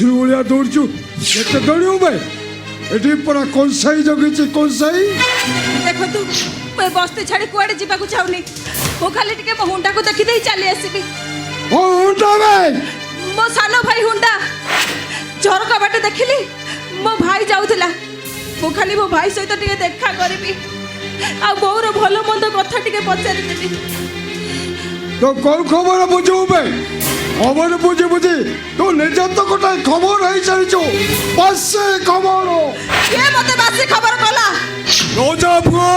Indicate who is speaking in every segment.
Speaker 1: ବାଛୁରୀ ଭଳିଆ ଦୌଡ଼ୁଛୁ କେତେ ଦୌଡ଼ିବୁ ଭାଇ ଏଠି ପୁରା କଂସାଇ ଜଗିଛି କଂସାଇ
Speaker 2: ଦେଖନ୍ତୁ ମୁଁ ବସ୍ତି ଛାଡ଼ି କୁଆଡ଼େ ଯିବାକୁ ଚାହୁଁନି ମୁଁ ଖାଲି ଟିକେ ମୋ ହୁଣ୍ଡାକୁ ଦେଖିଦେଇ ଚାଲି ଆସିବି
Speaker 1: ଓ ହୁଣ୍ଡା ଭାଇ
Speaker 2: ମୋ ସାନ ଭାଇ ହୁଣ୍ଡା ଝରକା ବାଟେ ଦେଖିଲି ମୋ ଭାଇ ଯାଉଥିଲା ମୁଁ ଖାଲି ମୋ ଭାଇ ସହିତ ଟିକେ ଦେଖା କରିବି ଆଉ ବୋଉର ଭଲ ମନ୍ଦ କଥା ଟିକେ ପଚାରିଦେବି
Speaker 1: তো কোন খবর বুঝবু ভাই খবর বুঝি বুঝি তো নিজে তো গোটাই খবর হয়ে চালিছ বাসে খবর
Speaker 2: কে মতে বাসি খবর কলা
Speaker 1: রোজা পুয়ো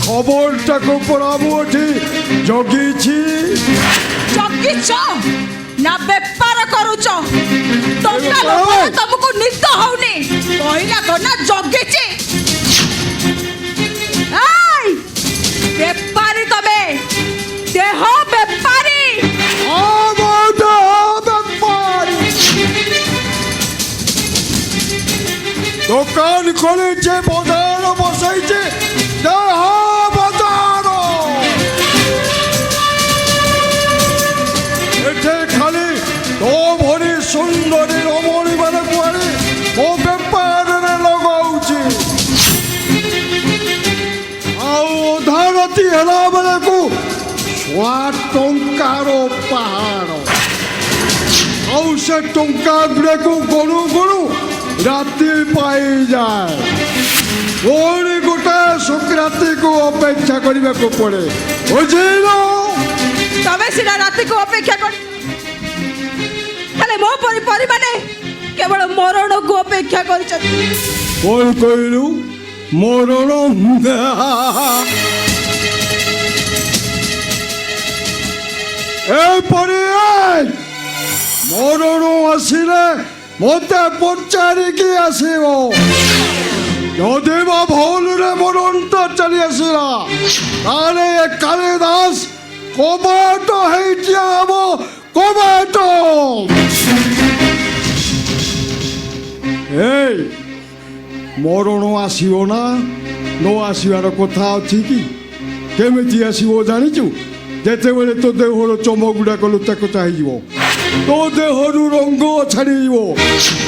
Speaker 1: খবরটাকে পড়াবো এটি জগিছি
Speaker 2: জগিছ না বেপার করুছ টঙ্কা লোভ তমকু নিদ হউনি কইলা কোনা জগিছি এই বেপারি তবে দেহ বেপারি
Speaker 1: দোকান খুলেছে বাজার বসাইছে দেহ বাজার এঠে খালি তো ভরি সুন্দরী রমণী মানে কুয়ারি ও বেপারে লগাউছি ଆଉ ଅଧା ରାତି ହେଲା ବେଳକୁ 16 ଟଙ୍କାର ପାହାଡ଼ ଆଉ ସେ ଟଙ୍କା ଗୁଡ଼ାକୁ ଗଣୁ ଗଣୁ ରାତି ପାଇଯାଏ ପୁଣି ଗୋଟେ ସଂକ୍ରାନ୍ତିକୁ ଅପେକ୍ଷା କରିବାକୁ ପଡ଼େ ବୁଝିଲ
Speaker 2: তবে সেটা রাতিকে অপেক্ষা করি তাহলে ମୋ ପରି ପରିମାନେ କେବଳ ମରଣକୁ ଅପେକ୍ଷା କରିଛନ୍ତି
Speaker 1: କ'ଣ କହିଲୁ ମରଣ ଏପରି ମରଣ ଆସିଲେ ମୋତେ ପଚାରିକି ଆସିବ ଯଦି ବା ଭୁଲରେ ମରଣଟା ଚାଲି ଆସିଲା ତାହେଲେ କାଳିଦାସ କବାଟ ହେଇଛି ହବ କବାଟ ଏଇ ମରଣ ଆସିବ ନା ନ ଆସିବାର କଥା ଅଛି କି କେମିତି ଆସିବ ଜାଣିଛୁ ଯେତେବେଳେ ତୋ ଦେହର ଚମ ଗୁଡ଼ାକ ଲୁଚାକଚା ହେଇଯିବ ତୋ ଦେହରୁ ରଙ୍ଗ ଛାଡ଼ିଯିବ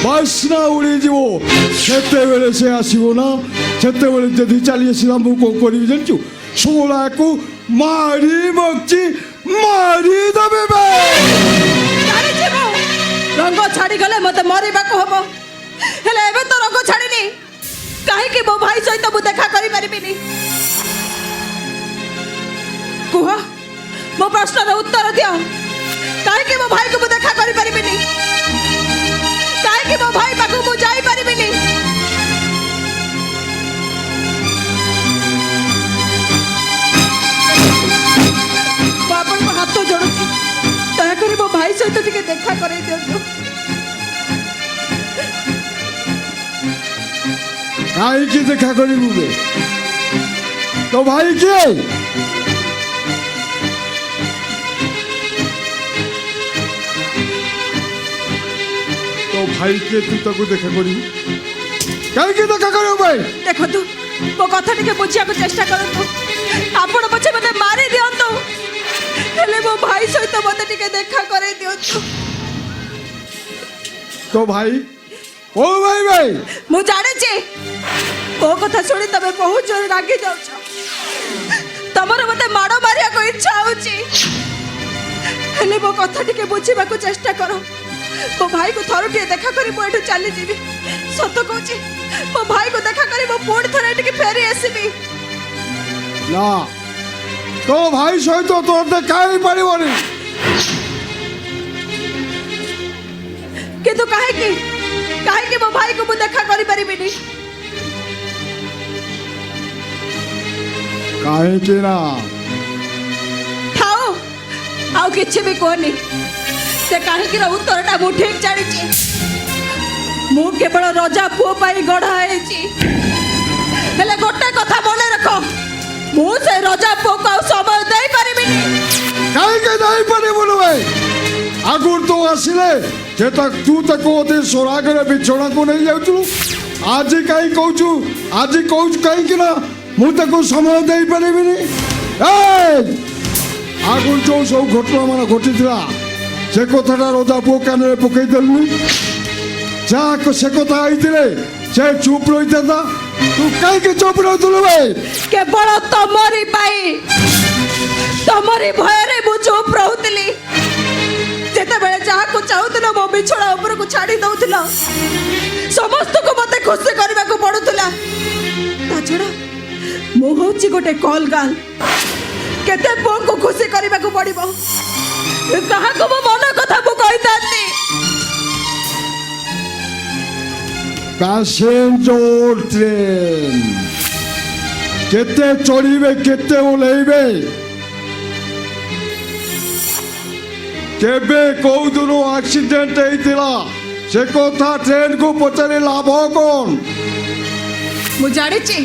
Speaker 1: ବାସ୍ନା ଉଡ଼ିଯିବ ସେତେବେଳେ ସେ ଆସିବ ନା ସେତେବେଳେ ଯଦି ଚାଲି ଆସିଲା ମୁଁ କ'ଣ କରିବି ଜାଣିଛୁ ଶୋଳାକୁ ମାରି ମକଚି ମାରିଦେବେ
Speaker 2: ରଙ୍ଗ ଛାଡ଼ିଗଲେ ମତେ ମରିବାକୁ ହବ ହେଲେ ଏବେ ତ ରଙ୍ଗ ଛାଡ଼ିନି କାହିଁକି ମୋ ଭାଇ ସହିତ ମୁଁ ଦେଖା କରିପାରିବିନି କୁହ ମୋ ପ୍ରଶ୍ନର ଉତ୍ତର ଦିଅ କାହିଁକି ମୋ ଭାଇକୁ ମୁଁ ଦେଖା କରିପାରିବିନି କାହିଁକି ମୋ ଭାଇ ପାଖକୁ ମୁଁ ଯାଇପାରିବିନି ମୁଁ ଆପଣଙ୍କ ହାତ ଯୋଡ଼ୁଛି ଦୟାକରି ମୋ ଭାଇ ସହିତ ଟିକେ ଦେଖା କରେଇ ଦିଅନ୍ତୁ
Speaker 1: କାହିଁକି ଦେଖା କରିବୁ ବେ ତୋ ଭାଇ କିଏ तो भाई के तू ताको देखा करिबु काहे के देखा करिबु भाई
Speaker 2: देखंतु मो कथा टिके बुझिया को चेष्टा करंतु आपण पछे मते मारी दियंतु हेले मो भाई सहित मते टिके देखा करे दियंतु
Speaker 1: तो भाई ओ भाई भाई
Speaker 2: मु जाने छे ओ कथा सुनी तबे बहुत जोर रागी जाउछ तमरो मते माडो मारिया को इच्छा होची हेले मो कथा टिके बुझिबा को चेष्टा करो मो भाई को थरुटिए देखा करी मो एठु चली जीवी सत कहूची मो भाई को देखा करी मो पुणी थरे एठिके फेरी आसीबी
Speaker 1: ना तो भाई सहित तो देखा ही पड़िबनी
Speaker 2: किंतु काहे कि मो भाई को मु देखा करी परिबिनी
Speaker 1: काहे कि ना
Speaker 2: थाओ आउ किछि भी कोनी से काहे कि उत्तरटा मु ठीक जानी छी मु केवल राजा पुओ पाई गढ़ा हेची हेले गोटे कथा मने रखो मु से राजा पुओ को समय देई परिबिनी
Speaker 1: काहे के नहीं परिबनु भाई आगुर तो आसिले जे तक तू तक ओते सोरागरे बिछोड़ा को नहीं जाउछु आज काई कहूछु आज कहूछु काई कि ना ମୁଁ ତାକୁ ସମୟ ଦେଇପାରିବିନି। ଆଗରୁ ଯେଉଁ ସବୁ ଘଟଣା ମାନ ଘଟିଥିଲା ସେ କଥାଟା ରଜା ପୁଅ କାନରେ ପକେଇଦେଲୁନି। ଯାହା ସେ କଥା ହେଇଥିଲେ ସେ ଚୁପ୍ ରହିଥାନ୍ତା। ତୁ କାହିଁକି ଚୁପ୍ ରହୁଥିଲୁ ଭାଇ?
Speaker 2: କେବଳ ତମରି ପାଇଁ, ତମରି ଭୟରେ ମୁଁ ଚୁପ୍ ରହୁଥିଲି। ଯେତେବେଳେ ଯାହାକୁ ଚାହୁଁଥିଲ ମୋ ବିଛଣା ଉପରକୁ ଛାଡ଼ି ଦଉଥିଲ, ସମସ୍ତଙ୍କୁ ମତେ ଖୁସି କରିବାକୁ ପଡୁଥିଲା। ତା ଛଡ଼ା ମୁଁ ହଉଛି ଗୋଟେ କଲ୍ ଗାର୍ଲ। କେତେ ପୁଅଙ୍କୁ ଖୁସି କରିବାକୁ ପଡିବ, କାହାକୁ ମୋ ମନ କଥା ମୁଁ କହିଥାନ୍ତି।
Speaker 1: ପ୍ୟାସେଞ୍ଜର ଟ୍ରେନ୍ କେତେ ଚଢ଼ିବେ କେତେ ଓହ୍ଲେଇବେ, କେବେ କୋଉ ଦିନ ଆକ୍ସିଡେଣ୍ଟ ହେଇଥିଲା ସେ କଥା ଟ୍ରେନକୁ ପଚାରି ଲାଭ କ'ଣ?
Speaker 2: ମୁଁ ଜାଣିଛି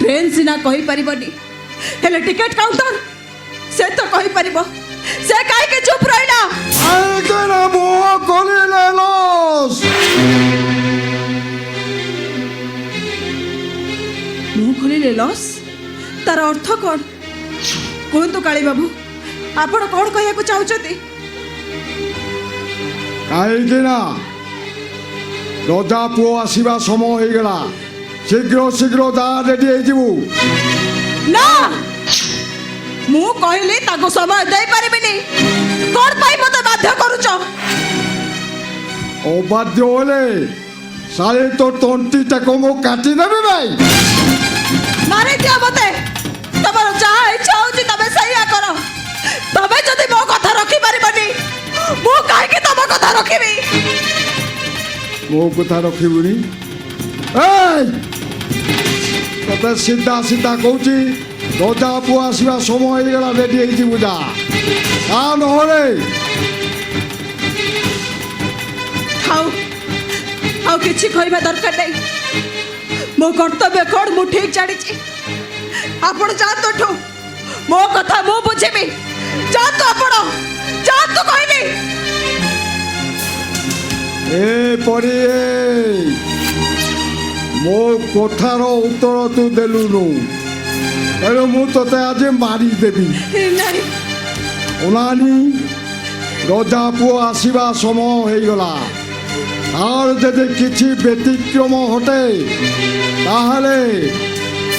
Speaker 2: ଟ୍ରେନ୍ ସିନା କହିପାରିବନି, ହେଲେ ଟିକେଟ୍ କାଉଣ୍ଟର ସେ ତ କହିପାରିବ। ସେ କାହିଁକି ଚୁପ୍ ରହିଲା?
Speaker 1: କାହିଁକିନା ମୁହଁ ଖୋଲିଲେ ଲସ୍।
Speaker 2: ମୁହଁ ଖୋଲିଲେ ଲସ୍? ତାର ଅର୍ଥ କ'ଣ? କୁହନ୍ତୁ କାଳୀ ବାବୁ, ଆପଣ କ'ଣ କହିବାକୁ ଚାହୁଁଛନ୍ତି?
Speaker 1: କାହିଁକି ନା ରଜା ପୁଅ ଆସିବା ସମୟ ହେଇଗଲା। ଶୀଘ୍ର ଶୀଘ୍ର ଯା, ରେଡି ହେଇଯିବୁ।
Speaker 2: ନା, ମୁଁ କହିଲି ତାକୁ ସମୟ ଦେଇପାରିବିନି। କ'ଣ ପାଇଁ ମତେ ବାଧ୍ୟ କରୁଛ?
Speaker 1: ଅବାଧ୍ୟ ହେଲେ ସାରେ ତ ତଣ୍ଟିଟାକୁ ମୁଁ କାଟିଦେବି ଭାଇ।
Speaker 2: ମାରିଦିଅ ମତେ। ତମର ଯାହା ଇଚ୍ଛା ହଉଛି ତମେ ସେଇଆ କର। ତମେ ଯଦି ମୋ କଥା ରଖିପାରିବନି, ମୁଁ କାହିଁକି ତମ କଥା ରଖିବି?
Speaker 1: ମୋ କଥା ରଖିବୁନି? ତତେ ସିଧା ସିଧା କହୁଛି, ରଜା ପୁଅ ଆସିବା ସମୟ ହେଇଗଲା, ରେଡି ହେଇଯିବୁ ଯା। ନହେଲେ
Speaker 2: ଆଉ କିଛି କହିବା ଦରକାର ନାହିଁ। ମୋ କର୍ତ୍ତବ୍ୟ କ'ଣ ମୁଁ ଠିକ୍ ଜାଣିଛି। ଆପଣ ଯାଆନ୍ତୁ ଏଠୁ, ମୋ କଥା ମୁଁ ବୁଝିବି। ଯାଆନ୍ତୁ ଆପଣ, ଯାଆନ୍ତୁ କହିଲି।
Speaker 1: ପରି ମୋ କଥାର ଉତ୍ତର ତୁ ଦେଲୁନୁ, ତେଣୁ ମୁଁ ତତେ ଆଜି ମାରିଦେବି।
Speaker 2: ନାଇଁ
Speaker 1: ଓଲାନି, ରଜା ପୁଅ ଆସିବା ସମୟ ହେଇଗଲା। আর যদি কিছু ব্যতিক্রম ঘটে তাহলে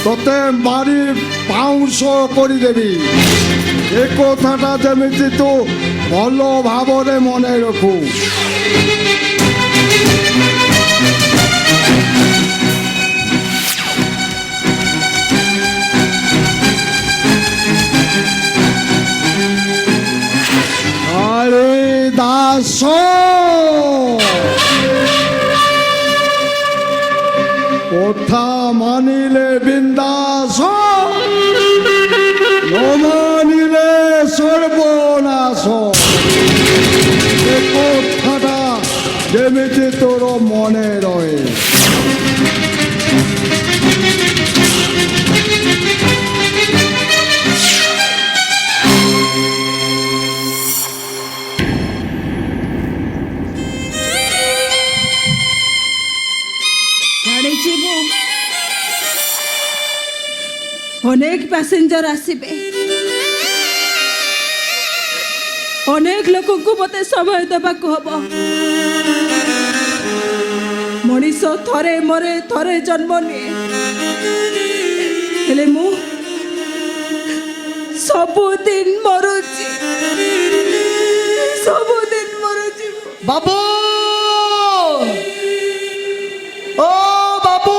Speaker 1: তোতে মারি পাউঁশ করে দেবি। এ কথাটা যেমিতি তু ভালো ভাবে মনে রাখু। আরে দাস, কথা মানিলে বিন্দাস, নমানিলে সর্বনাশ। এ কথাটা যেমিতি তোর মনে রয়ে।
Speaker 2: অনেক প্যাসেঞ্জর আসবে, অনেক লোকଙ୍କୁ মতে সময় দেବାକୁ হব। মଣିষ থরে মরে, থরে জন্ম নিয়ে, ହେଲେ ମୁଁ ସବୁଦିନ ମରୁଛି, ସବୁଦିନ ମରୁଛି।
Speaker 3: বাবু, ও বাবু,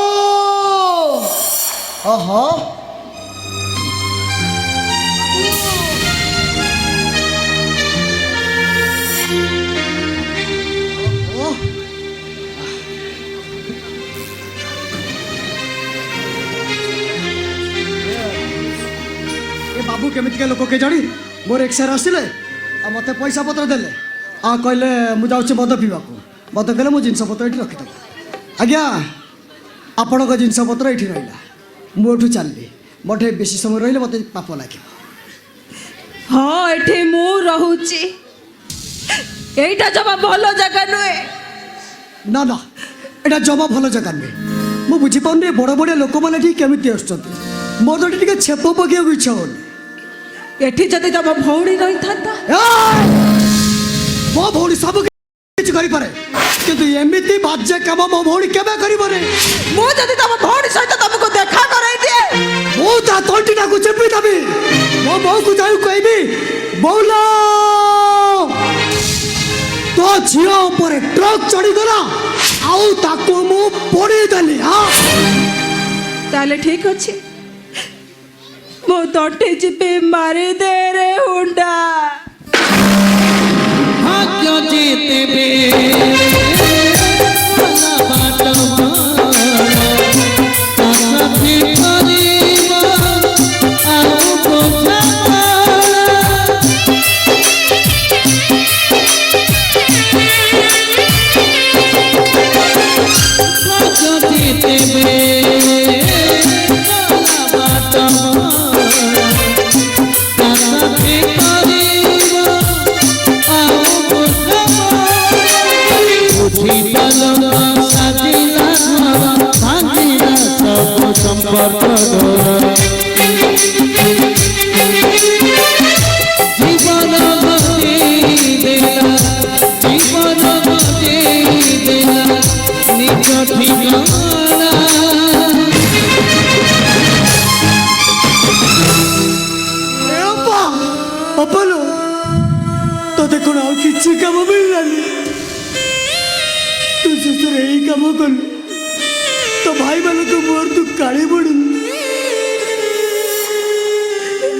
Speaker 3: ওহো বাবু কেমিতিকা লোক কে জানি মোর এক্সার আসলে মতো পয়সা পত্র দেলে কহিলে মু যাচ্ছি মদ পিবাকু। মদ কলে মো জিনিসপত্র এটি রখিদেব। আজ্ঞা আপনার জিনিসপত্র এটি রহিলা, মু এঠু চাললি। মোটে বেশি সময় রহিলে মতো পাপ লাগিব।
Speaker 2: হ্যাঁ, এটি মু রহুছি। এইটা জমা ভালো জায়গা নয়।
Speaker 3: না না, এটা জমা ভালো জায়গা নয়। মু বুঝিপারুনি বড় বড় লোক মানে ঠিক কেমিতি আসছেন। ମୋର ତ ଟିକେ ଛେପ ପକେଇବାକୁ ଇଚ୍ଛା ହଉନି।
Speaker 2: ଏଠି ଯଦି ତମ ଭଉଣୀ ରହିଥାନ୍ତା
Speaker 3: ମୋ ଭଉଣୀ ସବୁ କିଛି କରିପାରେ, କିନ୍ତୁ ଏମିତି ବାଜେ କାମ ମୋ ଭଉଣୀ କେବେ କରିବନି।
Speaker 2: ମୁଁ ଯଦି ତମ ଭଉଣୀ ସହିତ ତମକୁ ଦେଖା କରାଇ ଦିଏ,
Speaker 3: ମୁଁ ତା ତଣ୍ଟିଟାକୁ ଚିପି ଦେବି। ମୋ ବୋଉକୁ ଯାଇ କହିବି, ବୋଉଲୋ ତୋ ଝିଅ ଉପରେ ଟ୍ରକ୍ ଚଢ଼ିଗଲା, ଆଉ ତାକୁ ମୁଁ ପୋଡ଼ିଦେଲି।
Speaker 2: ତାହେଲେ ଠିକ ଅଛି, ମୋ ତଣ୍ଟି ଚିପି ମାରିଦେ ରେ ହୁଣ୍ଡା।
Speaker 4: भाग्य जीतबे
Speaker 3: ଅପଲୋ ତତେ କ'ଣ ଆଉ କିଛି କାମ ମିଳିଲାନି? ତୁ ଶେଷରେ ଏଇ କାମ କଲୁ, ତୋ ଭାଇମାନଙ୍କ ମୁହଁରେ ତୁ କାଳି ପଡ଼ିଲୁ।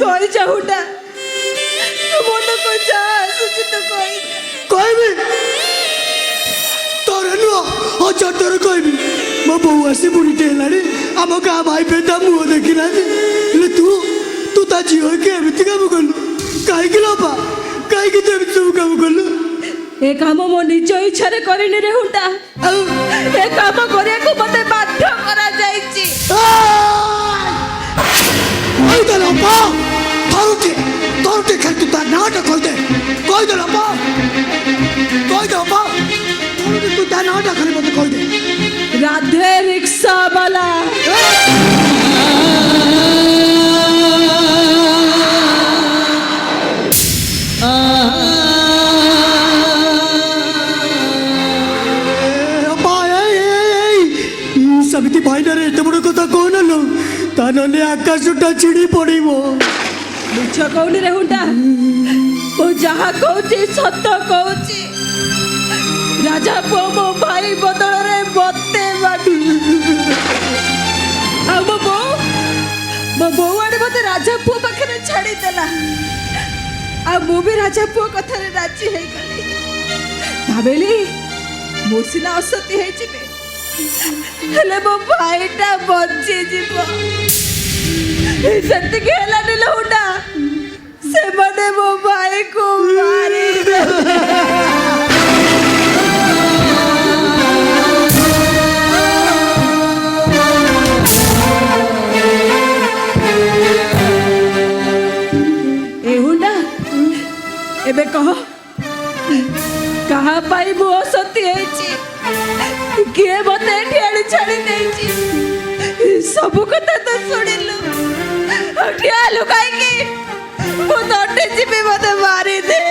Speaker 2: କହିଯା ହୁଣ୍ଡା, ତୁ ମନକୁ ଯାହା ଆସୁଛି ତୁ କହିଯା।
Speaker 3: କହିବି ତୋର ନୁହଁ, ହଜାର ଥର କହିବି। ମୋ ବୋଉ ଆସି ବୁଢ଼ୀଟେ ହେଲାଣି, ଆମ ଗାଁ ଭାଇ ପାଇଁ ତା ମୁହଁ ଦେଖିନାହାନ୍ତି, ହେଲେ ତୁ ତା ଝିଅକି ଏମିତି କାମ କଲୁ କାହିଁକି? ବାପା କାହିଁକି ତୁ ଏମିତି ସବୁ କାମ କଲୁ?
Speaker 2: ଏ କାମ ମୋ ନିଜ ଇଚ୍ଛାରେ କରିନି ରେ ହୁଣ୍ଡା, ଏ କାମ କରିବାକୁ ମତେ ବାଧ୍ୟ କରାଯାଇଛି।
Speaker 3: ତୋରଟେ ଖାଲି ତୁ ତା ନାଁଟା କହିଦେ, କହିଦେଲ ତୁ ତା ନାଁଟା ଖାଲି ମତେ କହିଦେ।
Speaker 2: ରାଧେ ରିକ୍ସା ବାଲା।
Speaker 3: समिति भाईनारे एत बड़ कथा कहना ता नने आकाशटा छिड़ी पड़िबो।
Speaker 2: मिछ कहूनी रे हुंडा, मो जहा कहूची सत कहूची। राजा पुओ मो भाई बदल रे बते बाटी आ मो बो आड़े मते राजा पुओ पाखरे छाड़ी देला, आ मु भी राजा पुओ कथा रे राजी हेई गली। भाबेली मो सिना असती हेई जिबे, हेले मो भाईटा बची जीव। सत्य के हेला निलो हुंडा, से मने मो भाई को मारी दे। ए हुंडा एबे कहो, कहा पाई मो असती हेई छी, किए मते एठी आड़ी छाड़ी देछि। सब कथा तो सुनिलु, ठिया लुकाई की मो तोटे जिबे मते मारी दे।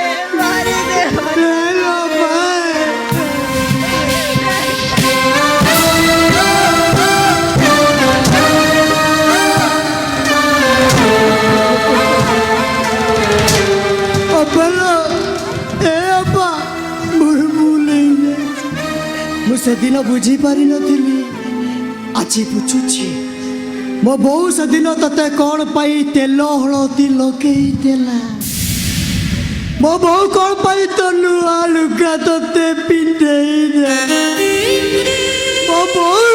Speaker 3: से दिन बुझी पारि नथिली, आज बुझुछि। मो बोऊ से दिन तते कौन पाई तेल हलदी लगेई देला। मो बोऊ कौन पाई तो नुआ लुगा तते पिंधेई देला। मो बोऊ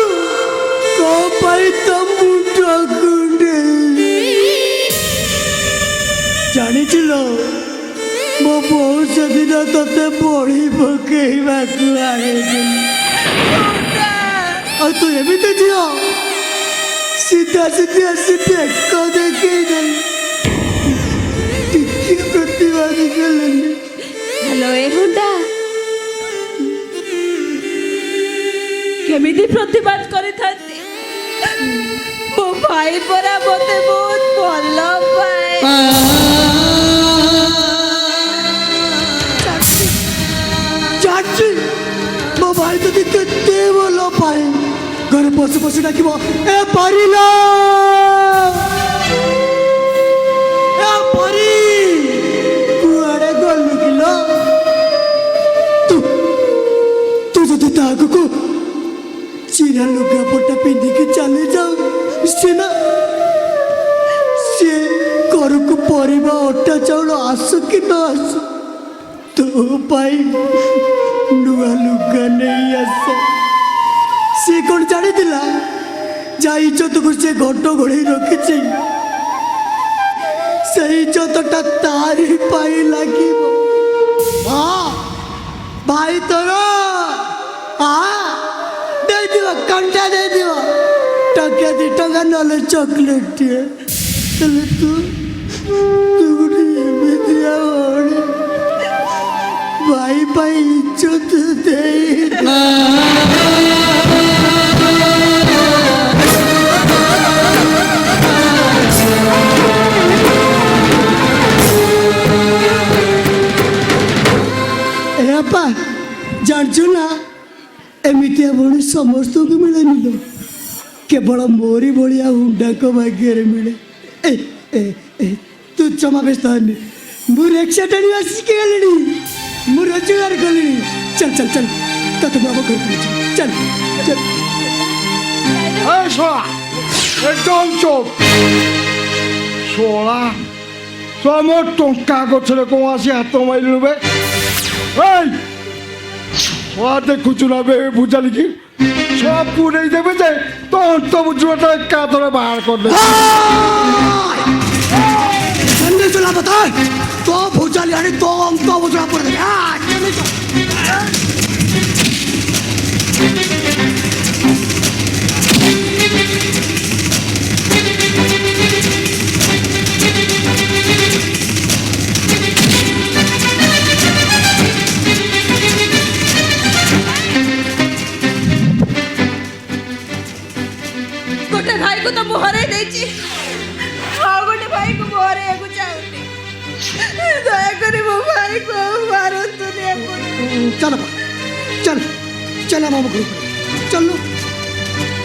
Speaker 3: कौन पाई तो मुंडा गुंडेई। जानिचिलो मो बोऊ से दिन तते बड़ी पकेइबाकु आइदेली। और तू ये भी तो जियो सीधा सीधा सीधे को देखे नहीं टिक्की प्रतिभा निकलने।
Speaker 2: हेलो ए हुंडा, केमिति प्रतिबाद करि थाती? मो ଭାଇ ପରା ମତେ ବହୁତ ଭଲ ପାଏ।
Speaker 3: ଜାଣିଛି ମୋ ଭାଇ ଯଦି କେତେ ଭଲ ପାଏ ଘରେ ପଶୁ ପଶୁ ଡାକିବ ଏ ପାରିଲା ଏ ପରି କୁଆଡେ ଗଲୁ କିଲୋ ତୁ ତୁ ଯଦି ତା ଆଗକୁ ଚିରା ଲୁଗାପଟା ପିନ୍ଧିକି ଚାଲି ଯାଉ ସିନା ସିଏ ଘରକୁ ପରିବା ଅଟା ଚାଉଳ ଆସୁ କି ନ ଆସୁ ତୋ ପାଇଁ ନୂଆ ଲୁଗା ନେଇ ଆସ ସେ କ'ଣ ଜାଣିଥିଲା ଯାହା ଇଜ୍ଜତକୁ ସେ ଘଟ ଘୋଡ଼େଇ ରଖିଛି ସେଇ ଇଜ୍ଜତଟା ତାରି ପାଇଁ ଲାଗିବ। ହଁ ଭାଇ ତୋର ଦେଇଦିଅ କଣ୍ଟା ଦେଇଦିଅ ଟଙ୍କା 2 ଟଙ୍କା ନହେଲେ ଚକୋଲେଟ୍ଟିଏ ହେଲେ ତୁ ଗୋଟେ ଏମିତିଆ ଭଉଣୀ ଭାଇ ପାଇଁ ଇଜ୍ଜତ ଦେଇ ବାପା ଜାଣିଛୁ ନା ଏମିତିଆ ଭଉଣୀ ସମସ୍ତଙ୍କୁ ମିଳେନି ଲୋ କେବଳ ମୋରି ଭଳିଆ ହୁଣ୍ଡାଙ୍କ ଭାଗ୍ୟରେ ମିଳେ। ଏ ଏ ଏ ତୁ ଜମା ବ୍ୟସ୍ତ ହନି ମୁଁ ରିକ୍ସା ଟାଣିବା ଶିଖିଗଲିଣି ମୁଁ ରୋଜଗାର କଲିଣି ଚାଲ ଚାଲ ଚାଲ ତତେ ମୁଁ ଆମ ଘରକୁ ଚାଲ ଚାଲ।
Speaker 1: এই শোলা একদম চোখ শোলা আমার টঙ্কা গছরে কম আসি হাত মাইলু বে এই শোলা দেখুছু না বে বুঝালি কি সব পুরেই দেবে যে তখন তো বুঝবাটা একা ধরে বার করবে
Speaker 3: ठंडे चला बता तो भूचाली आणि तो तो बुजरा पड़ गया
Speaker 2: ଗୋଟେ ଭାଇକୁ ତ ମୁଁ ହରେଇ ଦେଇଛି ଆଉ ଗୋଟେ ଭାଇକୁ ମୁଁ ହରେଇବାକୁ ଚାହୁଁନି ଦୟାକରି ମୋ ଭାଇକୁ ଆଉ ମାରନ୍ତୁନି ଆପଣ।
Speaker 3: चल चल चल हम घर चल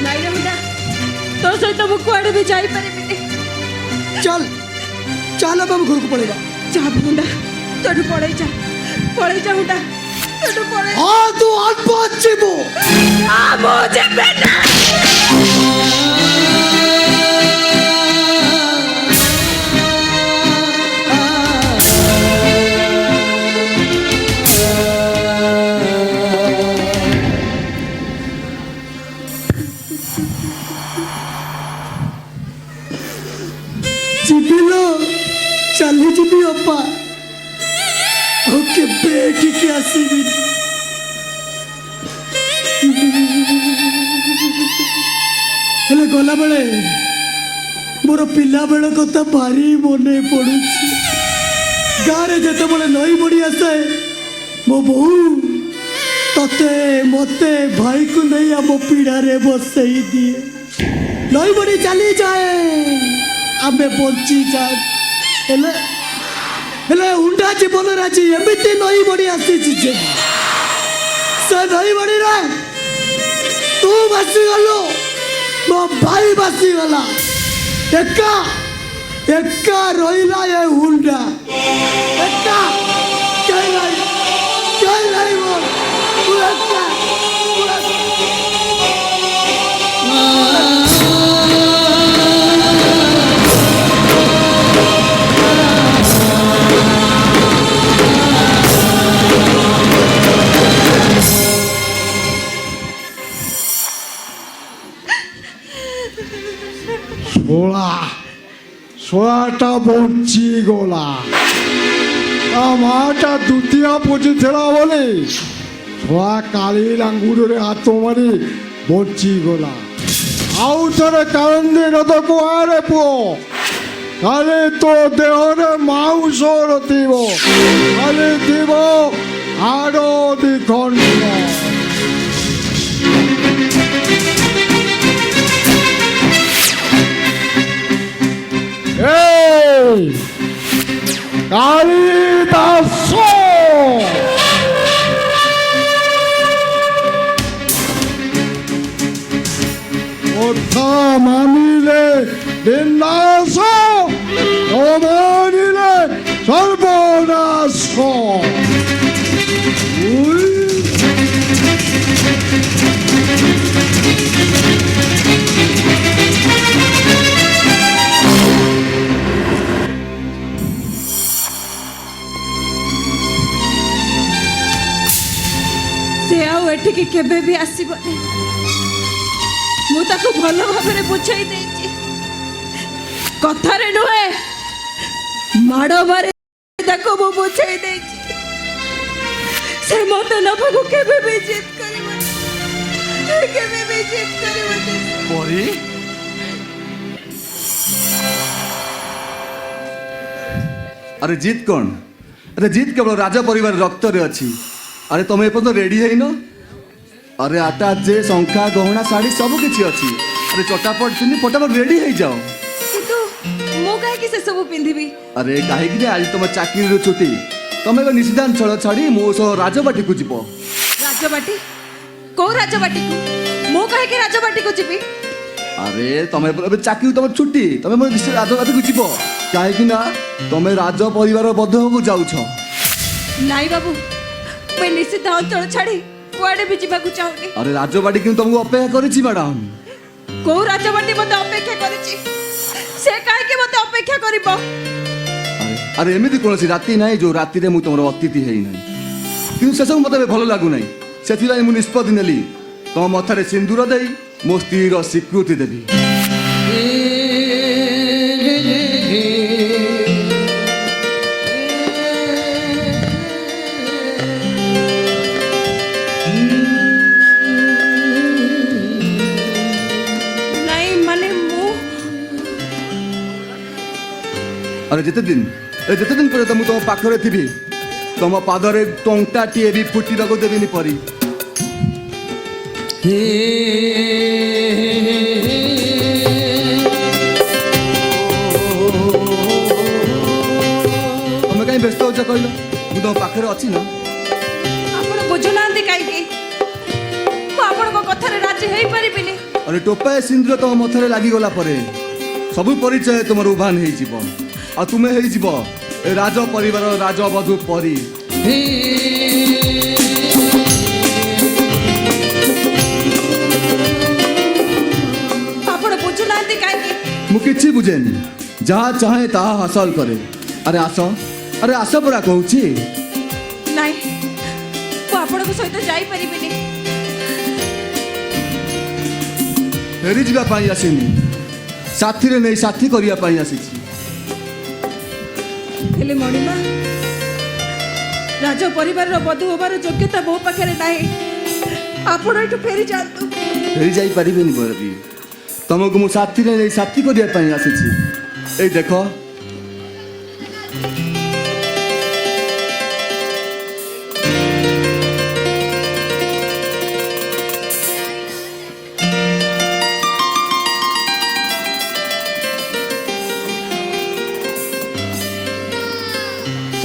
Speaker 2: ନାଇଁ ରେ ମୁଣ୍ଡା ତୋ ସହିତ ମୁଁ କୁଆଡ଼େ ବି ଯାଇପାରିବିନି।
Speaker 3: चल चल हम घर को पड़ेगा
Speaker 2: ଯା ମୁଣ୍ଡା ତୋଠୁ ପଳେଇ ଯା ମୁଣ୍ଡା ତୋଠୁ ପଳେଇ
Speaker 3: हाँ तू आज पहुंचे वो
Speaker 2: ମୁଁ ଯିବି ନା।
Speaker 3: ଯିବିଲୋ ଚାଲି ଯିବି ଅପା ଆଉ କେବେ ଏଠିକି ଆସିବି ହେଲେ ଗଲାବେଳେ ମୋର ପିଲାବେଳ କଥା ଭାରି ମନେ ପଡୁଛି ଗାଁରେ ଯେତେବେଳେ ନଈ ବଢ଼ି ଆସେ ମୋ ବୋଉ ତତେ ମତେ ଭାଇକୁ ନେଇ ଆମ ପିଢ଼ାରେ ବସେଇ ଦିଏ ନଈ ବଢ଼ି ଚାଲିଯାଏ ଆମେ ବଞ୍ଚିଯାଏ ହେଲେ ହେଲେ ଉଣ୍ଡା ଜୀବନରେ ଆଜି ଏମିତି ନଈ ବଢ଼ି ଆସିଛି ଯେ ସେ ନଈ ବଢ଼ିରେ ତୁ ଭାସିଗଲୁ ମୋ ଭାଇ ଭାସିଗଲା ଏକା ଏକା ରହିଲା ଏ ହୁଣ୍ଡା ଏକା କେହି ନାହିଁ ମୋ ତୁ ଏକା
Speaker 1: ଶୋଳାଟା ବଞ୍ଚିଗଲା ତା ମାଆଟା ଦ୍ୱିତୀୟ ପୂଜିଥିଲା ବୋଲି ଶୋଳା କାଳି ଲାଙ୍ଗୁଡ଼ରେ ହାତ ମାରି ବଞ୍ଚିଗଲା ଆଉ ଥରେ କାରନ୍ଦି ନଦକୁ ଆରେ ପୁଅ କାଲି ତୋ ଦେହରେ ମାଉଁସ ଥିବ କାଲି ଥିବ ହାଡ଼ ଦିଖଣ୍ଡ কালিদাস। কথা মানিলে বিনাশ, অমানিলে সর্বনাশ। উই।
Speaker 2: ସେ ଆଉ ଏଠିକି କେବେ ବି ଆସିବନି। ମୁଁ ତାକୁ ଭଲ ଭାବରେ ବୁଝାଇ ଦେଇଛି, କଥାରେ ନୁହେଁ ମାଡ଼ ମାରି ତାକୁ ମୁଁ ବୁଝାଇ ଦେଇଛି। ସେ ମତେ ନବାକୁ କେବେ ବି ଜିଦ୍ କରିବନି, କେବେ ବି ଜିଦ୍ କରିବନି।
Speaker 5: ପରି আরে জিত কোণ? আরে জিত কেবল রাজা পরিবার রক্তরে ଅଛି। আরে তুমি এপর্যন্ত রেডি হইন? আরে আটা যে শঙ্খা গহনা শাড়ি সবু কিছু ଅଛି। আরে চটাপট পিন্ধি ফটাফট রেডি হয়ে যাও।
Speaker 2: কিন্তু ମୁଁ କାହିଁକି ସେ ସବୁ ପିନ୍ଧିବି?
Speaker 5: আরে কাহিকি যে আজ তোমার চাকরির ছুটি, তুমি এবার নিষিদ্ধাঞ্চল ছাড়ি ମୋ ସହ ରାଜବାଟିକୁ ଯିବ।
Speaker 2: ରାଜବାଟୀ? କୋଉ ରାଜବାଟୀକୁ? ମୁଁ କାହିଁକି ରାଜବାଟୀକୁ ଯିବି?
Speaker 5: আরে তুমি এবার চাকরি তোমার ছুটি, তুমি রাজবাটিକୁ ଯିବ। কাহিকি না তুমি রাজ পরিবার বদ্ধ হবু যাউছ।
Speaker 2: ନାଇଁ ବାବୁ, ମୁଁ ନିଷିଦ୍ଧ ଅଞ୍ଚଳ ଛାଡ଼ି କୁଆଡ଼େ ବି ଯିବାକୁ ଚାହୁଁନି।
Speaker 5: আরে রাজবাটি কিন্তু তোমাকে অপেক্ষা করেছি ম্যাডাম।
Speaker 2: କୋଉ ରାଜବାଟୀ ମୋତେ ଅପେକ୍ଷା କରିଛି? ସେ କାହିଁକି ମୋତେ ଅପେକ୍ଷା କରିବ?
Speaker 5: আরে এମିତି কୌଣସି ରାତି ନାହିଁ ଯୋଉ ରାତିରେ ମୁଁ ତମର ଅତିଥି ହେଇନାହିଁ। କିନ୍ତୁ ସେସବୁ ମୋତେ ଏବେ ଭଲ ଲାଗୁନାହିଁ। ସେଥିପାଇଁ ମୁଁ ନିଷ୍ପତ୍ତି ନେଲି ତମ ମଥାରେ ସିନ୍ଦୁର ଦେଇ ମୋ ସ୍ତ୍ରୀର ସ୍ୱୀକୃତି ଦେବି।
Speaker 2: ନାଇଁ ମାନେ ମୁଁ
Speaker 5: ଆରେ ଯେତେଦିନ ପର୍ଯ୍ୟନ୍ତ ମୁଁ ତମ ପାଖରେ ଥିବି ତମ ପାଦରେ ଟଙ୍କାଟିଏ ବି ଫୁଟିବାକୁ ଦେବିନି ପରି। ତମେ କାହିଁ ବ୍ୟସ୍ତ ହଉଛ କହିଲ? ମୁଁ ତମ ପାଖରେ ଅଛି ନା।
Speaker 2: ଆପଣ ବୁଝୁନାହାନ୍ତି କାହିଁକି? ମୁଁ ଆପଣଙ୍କ କଥାରେ ରାଜି ହେଇପାରିବିନି।
Speaker 5: ଆରେ ଟୋପାଏ ସିନ୍ଦୁର ତମ ମଥାରେ ଲାଗିଗଲା ପରେ ସବୁ ପରିଚୟ ତୁମର ଉଭାନ ହେଇଯିବ, ଆଉ ତୁମେ ହେଇଯିବ ଏ ରାଜ ପରିବାର ରାଜବଧୂ ପରି।
Speaker 2: ଆପଣ ବୁଝୁନାହାନ୍ତି କାହିଁକି?
Speaker 5: ମୁଁ କିଛି ବୁଝେନି, ଯାହା ଚାହେଁ ତାହା ହାସଲ କରେ। ଆରେ ଆସ ପରା କହୁଛି।
Speaker 2: ନାଇଁ, ମୁଁ ଆପଣଙ୍କ ସହିତ ଯାଇପାରିବିନି।
Speaker 5: ଫେରି ଯିବା ପାଇଁ ଆସିନି, ସାଥିରେ ନେଇ ସାଥୀ କରିବା ପାଇଁ ଆସିଛି।
Speaker 2: ହେଲେ ମଣିମା, ରାଜ ପରିବାରର ବଧୂ ହେବାର ଯୋଗ୍ୟତା ମୋ ପାଖରେ ନାହିଁ। ଆପଣ ଏଠୁ ଫେରି ଯାଆନ୍ତୁ।
Speaker 5: ଫେରି ଯାଇପାରିବେନି ବରବି, ତମକୁ ମୁଁ ସାଥିରେ ନେଇ ସାଥୀ କରିବା ପାଇଁ ଆସିଛି। ଏଇ ଦେଖ,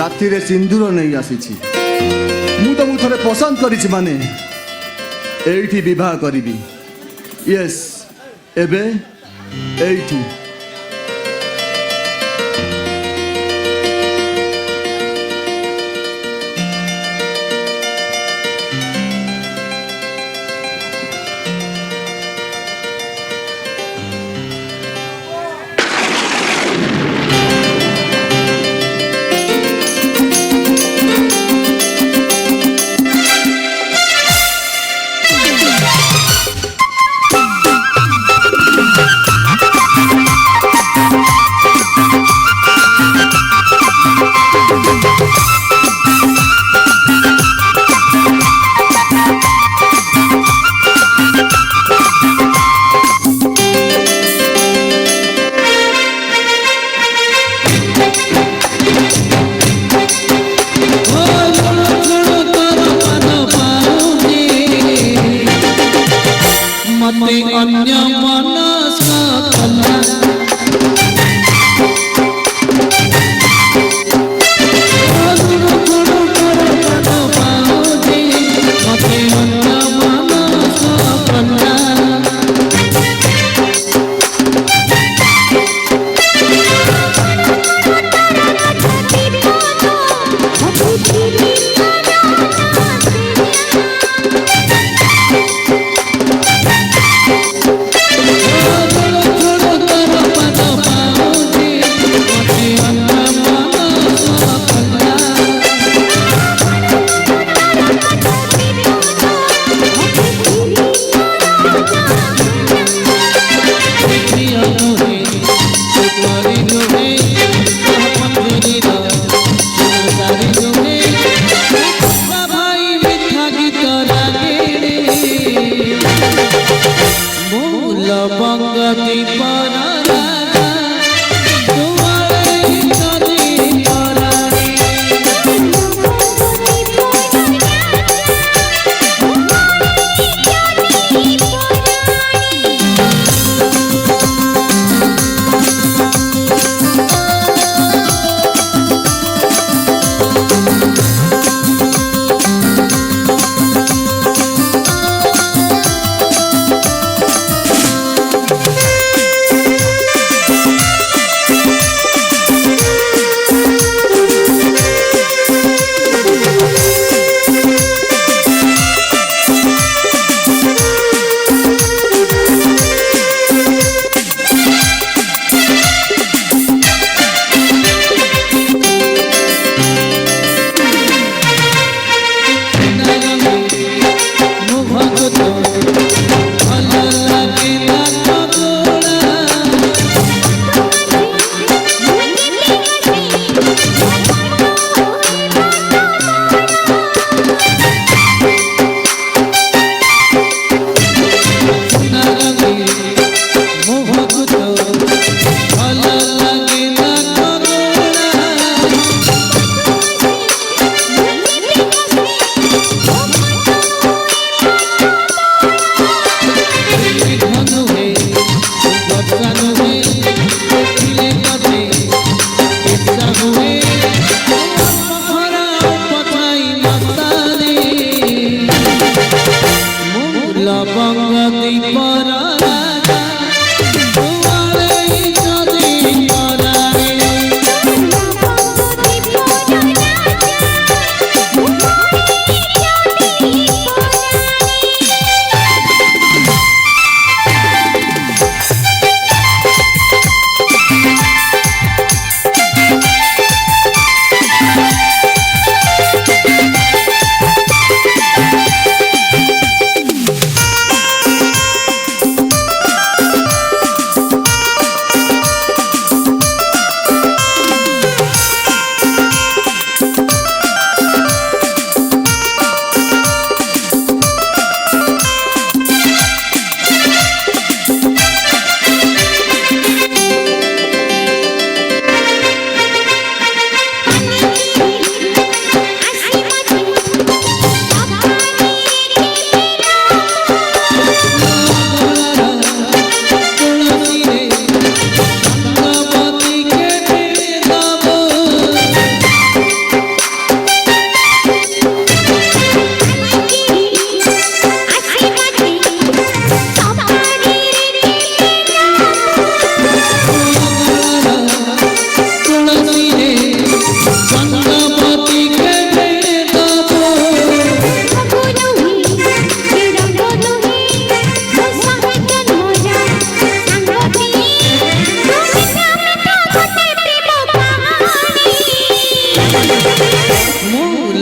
Speaker 5: ସାଥିରେ ସିନ୍ଦୁର ନେଇ ଆସିଛି। ମୁଁ ତମକୁ ଥରେ ପସନ୍ଦ କରିଛି ମାନେ এইটি বিবাহ করিবি। ইয়েস, এবে এইটি।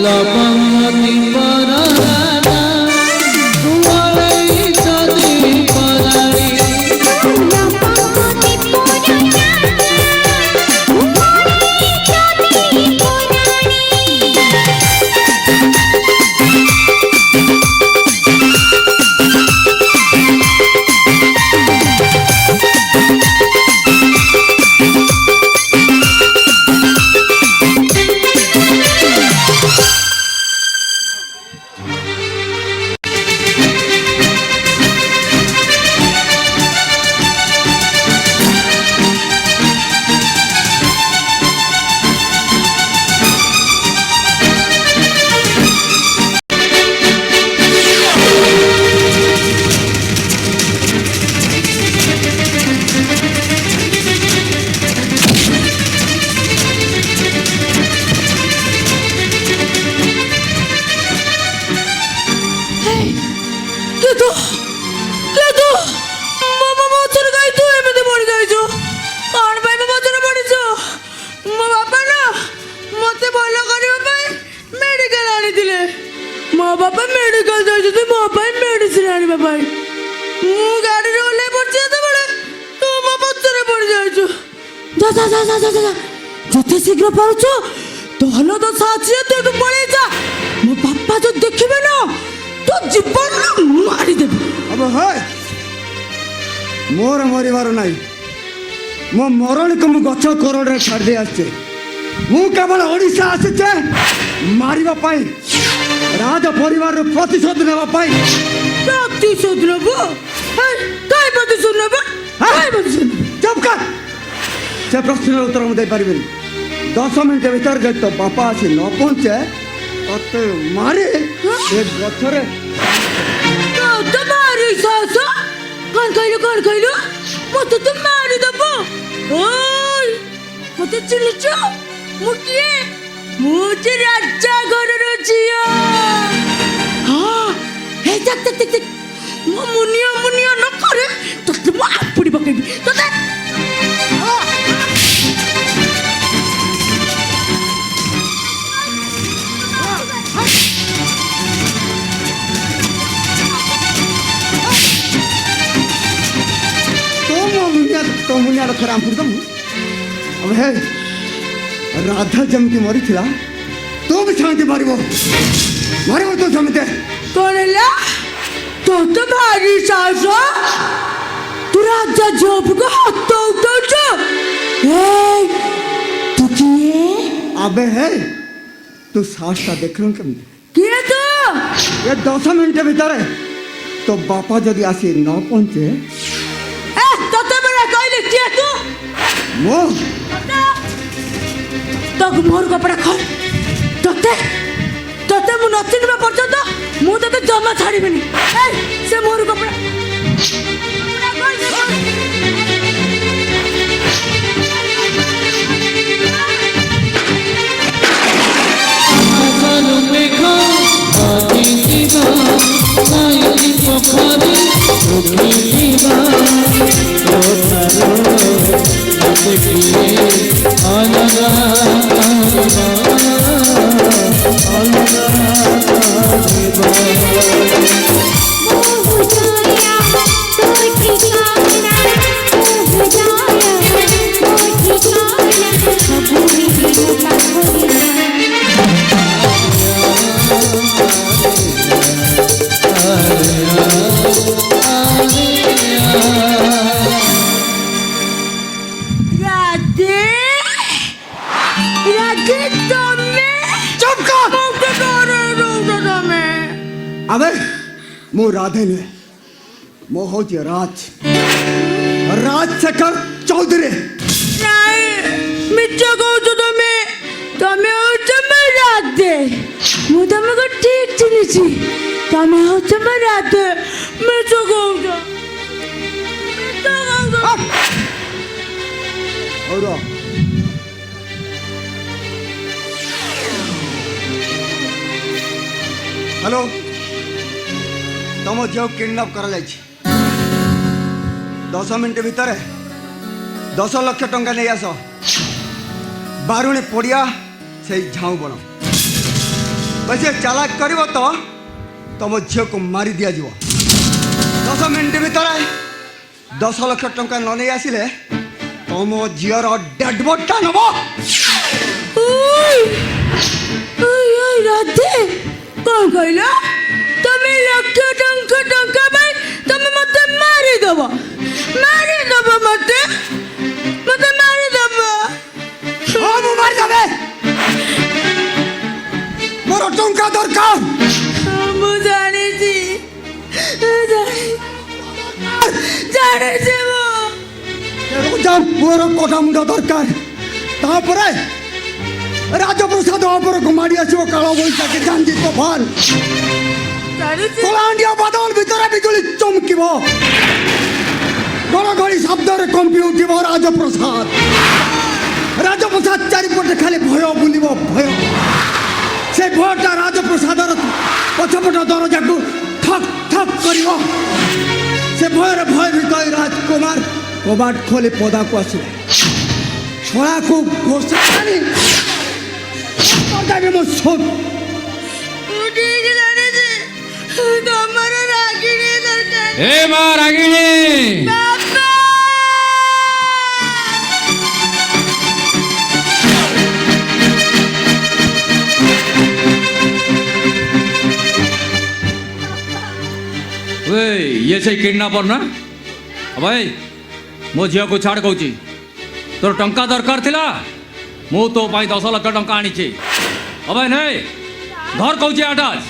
Speaker 4: লবঙ্গতি পরানা তোমারই যদি পরাণী
Speaker 6: ମୋ ବାପା ମେଡିକାଲ ଯାଇଛନ୍ତି ମୋ ପାଇଁ ମେଡିସିନ ଆଣିବା ପାଇଁ। ମୁଁ ଗାଡିରେ ଓହ୍ଲେଇ ପଡିଛି ଯେତେବେଳେ ତୁ ମୋ ପଛରେ ପଡି ଯାଇଛୁ। ଯା ଯା ଯା ଯା ଯା ଯେତେ ଶୀଘ୍ର ପାରୁଛୁ ତହଲ ତ ସାହାଯ୍ୟ ତୁ ଏଠୁ ପଳେଇ ଯା। ମୋ ବାପା ଯଦି ଦେଖିବେ ନା ତୋ ଜୀବନ ମାରିଦେବେ।
Speaker 3: अब है मोर मरबार नाई मो मरण को मु गछ कोरडे छाड़ दे आछे मु केवल ओडिशा आछे मारिबा पाई राज परिवार प्रतिशोध नेबा पाई।
Speaker 6: प्रतिशोध नेबो काय प्रतिशोध नेबो काय प्रतिशोध
Speaker 3: चुप कर से प्रश्न उत्तर मु दे पारिबेनी 10 मिनट भीतर जे तो बापा आसी न पहुंचे तते मारे ए गछरे
Speaker 6: तो मारी सासा कौन कहलु मत तो मारी दबो। ओय मत चिनिचो मु किए मुझे राजा घर रजिया। हां हे तक तक तक मु मुनिया न करे तो मु आपड़ी बकेबी तो दे
Speaker 3: तो मुनिया खराम कर दम। अब है राधा जमती मरी थिला तो भी शांति मारिबो तो समझे
Speaker 6: कोनला तो भारी सासो तू राजा जोप को हाथ उठाउछ। ए तू किए
Speaker 3: अबे है तू सासटा देख रहा केम
Speaker 6: किए तो
Speaker 3: ये 10 मिनट भीतर तो बापा जदि आसी न पहुंचे
Speaker 6: तते बड़ा कहले किए तू
Speaker 3: मो
Speaker 6: तक मोर कपड़ा खोल तते तते मु नचिन में पर्यंत मु तते जमा छाड़ीबेनी। ए से मोर कपड़ा
Speaker 4: आसर मेघ आदितिबा नाई पोखरी उठिबा तोतारो देखिए अलगा
Speaker 3: अबे मो राधे ने मो हो राजशेखर चौधरी
Speaker 6: नहीं मिच कहूँ तुम्हें तमें हूँ राधे मु तुमको ठीक चिन्हिची तमें हूँ राधे मिच कहूँ
Speaker 3: और हेलो तुम झील किडनाप कर 10 मिनट भितर 10 लाख टंका नहीं आस बारुणी पड़िया से झाऊ बण ବେଶୀ ଚାଲାକ କରିବ ତ ତମ ଝିଅକୁ ମାରି ଦିଆଯିବ। 10 ମିନିଟ୍ ଭିତରେ 10 ଲକ୍ଷ ଟଙ୍କା ନ ନେଇ ଆସିଲେ ତମ ଝିଅର ଡେଡ୍ ବଡିଟା ନେବ।
Speaker 6: ओय ओय ओय राधे कौन कहला तमे लाख टंका टंका भाई तमे मते मारी दबो मते मारी दबो।
Speaker 3: ହଁ ମୁଁ ମାରିଦେବେ। ମୋର ଟଙ୍କା ଦରକାର।
Speaker 6: ମୁଁ ଜାଣିଛି ଜାଣିଛି ମୁଁ
Speaker 3: ରୋଜା ପୁଅର କଟା ମୁଣ୍ଡ ଦରକାର। ତାପରେ ରାଜପ୍ରସାଦ ଉପରକୁ ମାଡ଼ି ଆସିବ କାଳ ବୈଶାଖୀ ଝାଞ୍ଜି ତୋଫାନ।
Speaker 6: ଜାଣିଛି
Speaker 3: କଳାହାଣ୍ଡିଆ ବାଦଲ ଭିତରେ ବିଜୁଳି ଚମକିବ। ଘଡ଼ଘଡ଼ି ଶବ୍ଦରେ କମ୍ପି ଉଠିବ ରାଜପ୍ରସାଦ। ରାଜପ୍ରସାଦ ଚାରିପଟେ ଖାଲି ଭୟ ବୁଲିବ ଭୟ। ସେ ଭୟଟା ରାଜପ୍ରସାଦର ପଛପଟ ଦରଜାକୁ ଠକ୍ ଠକ୍ କରିବ। ସେ ଭୟରେ ଭୟଭୀତ ହୋଇ ରାଜକୁମାର କବାଟ ଖୋଲି ପଦାକୁ ଆସିଲେ। ଶଳାକୁ ଘୋଷାଣି କରିଦେବେ ମୋ ସୁଟ୍।
Speaker 6: ମୁଁ ଠିକ ଜାଣିଛି ତମର ରାଗିଣୀ ଦରକାର।
Speaker 4: ଏ ମା ରାଗିଣୀ
Speaker 6: ବାପା
Speaker 4: ये से किडनैपर ना भाई मो झील को छाड़ कौच तोर टंका दरकार थिला मु तो 10 लाख टंका आनी अबे नहीं घर कौच आटाज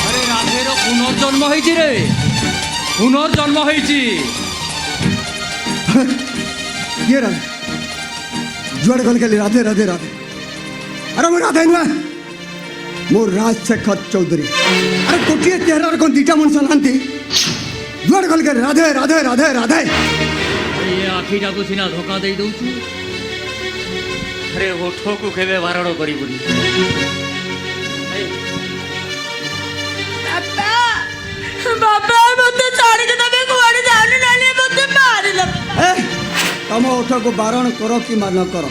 Speaker 4: अरे राधेर पुनर्जन्म होइछि रे पुनर्जन्म होइछि
Speaker 3: ये राधे जुआड़े गल गली राधे राधे राधे। अरे मैं राधे नुआ मो राजशेखर चौधरी। अरे गोटे चेहरा कौन दीटा मनुष्य नांती जुआड़े गल गली राधे राधे राधे राधे।
Speaker 4: ये आखिटा को सिना धोखा दे दउछु अरे होठो को केबे बारण करिबुनी
Speaker 6: बापा बापा मते छाड़ के तमे कुआडे जाने नाले मते मारिला।
Speaker 3: ए तम ओठ को बारण कर कि मान कर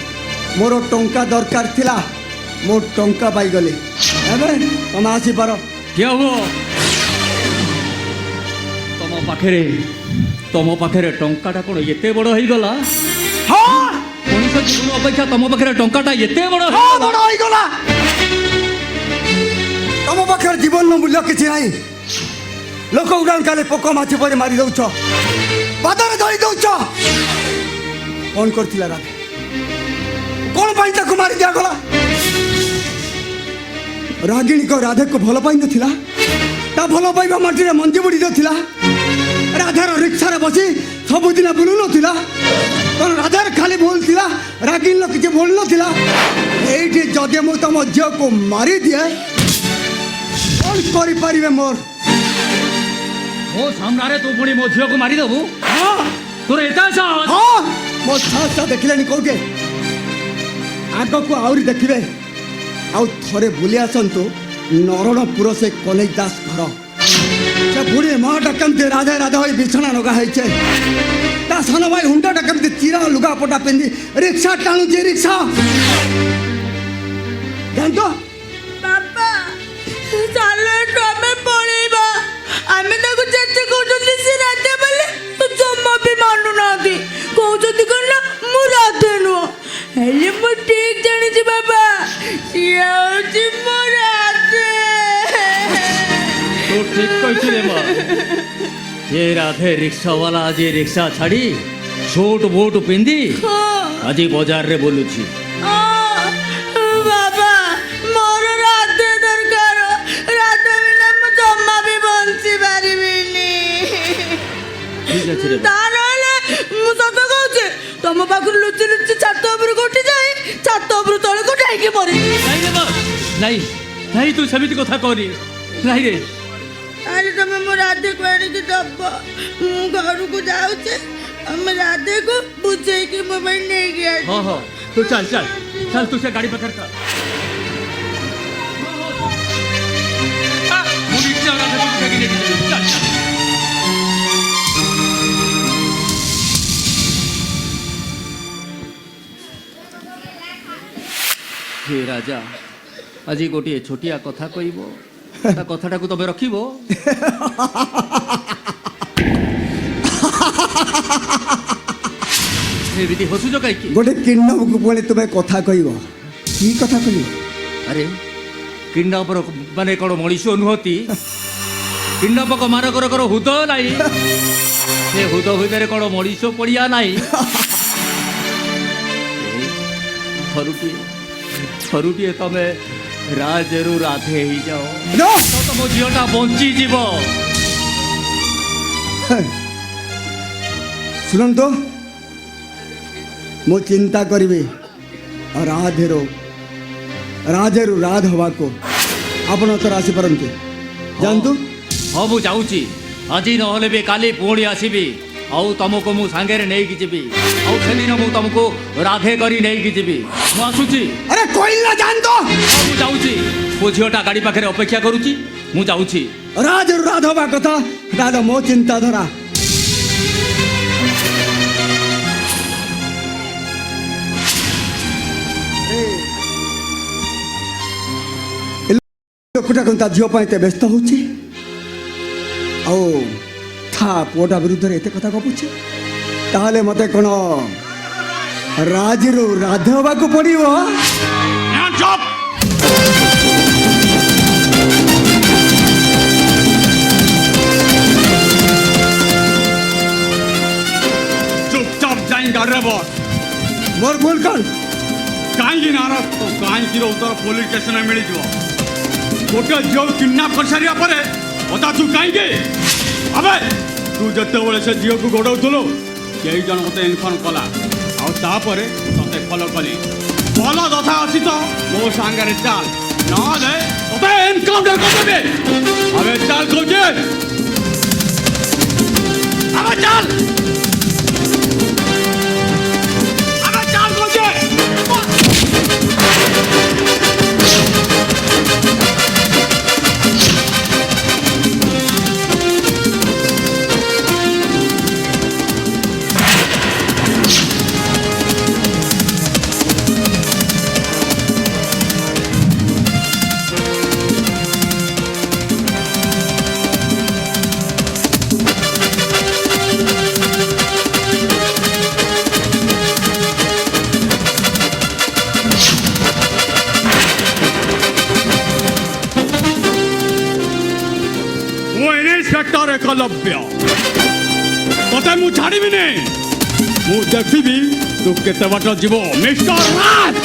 Speaker 3: मोर टंका दरकार थिला मो टंका पाई गली एबे तुम आसी पार।
Speaker 4: क्या हो तम पाखे टंकाटा कौन एते बड़ हो गला
Speaker 3: हाँ
Speaker 4: मनुष्य जीवन अपेक्षा तम पाखे टंकाटा एते बड़ हो
Speaker 3: हाँ बड़ हो गला। तम पाखे जीवन मूल्य किसी नहीं। लोक उड़ान काले पोक माछी पर मारी दौच पादर धरी दौच कौन करथिला राधे कौन पाई ताको मारी दिया गला। रागिणी को राधे को भल पाई नथिला ता भल पाइबा माटी रे मंजी बुड़ी दथिला। राधार रिक्शा रे बसी सबुदिन बुलु नथिला कौन राधार खाली बोलथिला रागिणी लो किछ बोल नथिला। एठी जदे मु तम झियो को मारी दिए कौन करि परिबे मोर।
Speaker 4: मो सामने तू पुणी मो झील को मारी देबू
Speaker 3: हाँ
Speaker 4: तोर एता साहस
Speaker 3: हाँ मो साहस देखिले कौटे आग को आउरी देखिबे आउ थरे बुली आसंतु नरणपुर से कलेज दास घर से बुढ़ी माटा केमती राधे राधे होई बिछना नगा होइछे ता सान भाई हुंडाटा केमती चिरा लुगा पटा पिंदी रिक्शा टाणु जे रिक्शा जानतो
Speaker 6: बापा चालो तमे पळेबा आमे ताको जेते कहउछन्ती से राधे बोले तो जम्मा भी मानु नादी कहउछन्ती कना मु राधे नो हेले मु ठीक जानि छी बाबा सिया होची मु राधे।
Speaker 4: तू ठीक कहिछि रे मां ये राधे रिक्शा वाला आज रिक्शा छाड़ी छोट बोट पिंदी आज बाजार रे बोलुछि
Speaker 6: बाबा मोर राधे दरकार राधे बिना मु जम्मा भी बंची पारिबिनी।
Speaker 4: ठीक अछि रे
Speaker 6: तानले मु सत कहउछि तम पाखु लुचि लुचि छात उपर कोठी जाई छात उपर तळे कोठाई के मरे
Speaker 4: नहीं रे मां नहीं नहीं तू समिति कथा कहनी नहीं रे
Speaker 6: अरे तमे मो राधे को आनी के दब मु घर को जाउछे हम राधे को बुझे के मोबाइल नहीं गया।
Speaker 4: हाँ हाँ तू चल चल चल तू से गाड़ी पकड़ कर चल हे राजा आज गोटे छोटिया कथा कहब कथाटा को तबे रखिब एमिति हसुच कहीं
Speaker 3: गोटे किन्नब को पुणी तुम्हें कथा कहब की कथा कहब
Speaker 4: अरे किडनापर माने कौन मनीष नुहति किडनापक मानकर हुद नाई से हुद भितर कौन मनीष पड़िया नाई थरुटिए तमे राजरू राधे ही जाओ तो तुम झीटा बंची जीव
Speaker 3: शुणु तो मु चिंता करी राधेरो राजेरु राध हवा को आपण तो आसी पारती जानतु
Speaker 4: हाँ मुझे जाऊँगी आज नहले भी काली पुणी आसबि आउ तुमको मु सांगे नहीं जीवी आउ से दिन मुझे तुमको राधे करी नहीं जीवी मुझुची
Speaker 3: अरे कोई ना जान तो
Speaker 4: मुझे जाऊँगी मो झीटा गाड़ी पाखे अपेक्षा करुच्ची मुझे जाऊँगी
Speaker 3: राजेरु राध हवा कथा दादा मो चिंताधारा ଲୋକଟା କ'ଣ ତା ଝିଅ ପାଇଁ ଏତେ ବ୍ୟସ୍ତ ହେଉଛି ଆଉ ତା ପୁଅଟା ବିରୁଦ୍ଧରେ ଏତେ କଥା ଗପୁଛି ତାହେଲେ ମୋତେ କ'ଣ ରାଜରୁ ରାଧ ହେବାକୁ ପଡ଼ିବ
Speaker 1: चुपचाप जाई गाड़ी बस
Speaker 3: ମୋର ଭୁଲ କ'ଣ
Speaker 1: कहीं नार कहीं उत्तर पुलिस स्टेशन में मिल गोटे झील किडनाप कर सारा पर बता तू कहीं अबे तू जिते बड़े से झील को गोड़ाऊलु कई जन मत इनफर्म कला आउे ते फलो कली भल दशा अच्छी तो मो सांगे चाल ना एनकाउंटर करदे अबे चाल कौचे अबे चाल अबे चाल कौचे इंस्पेक्टर एकलव्य तते मु छाड़ी नहीं मु देखी तू केते बाट जीव मिस्टर राज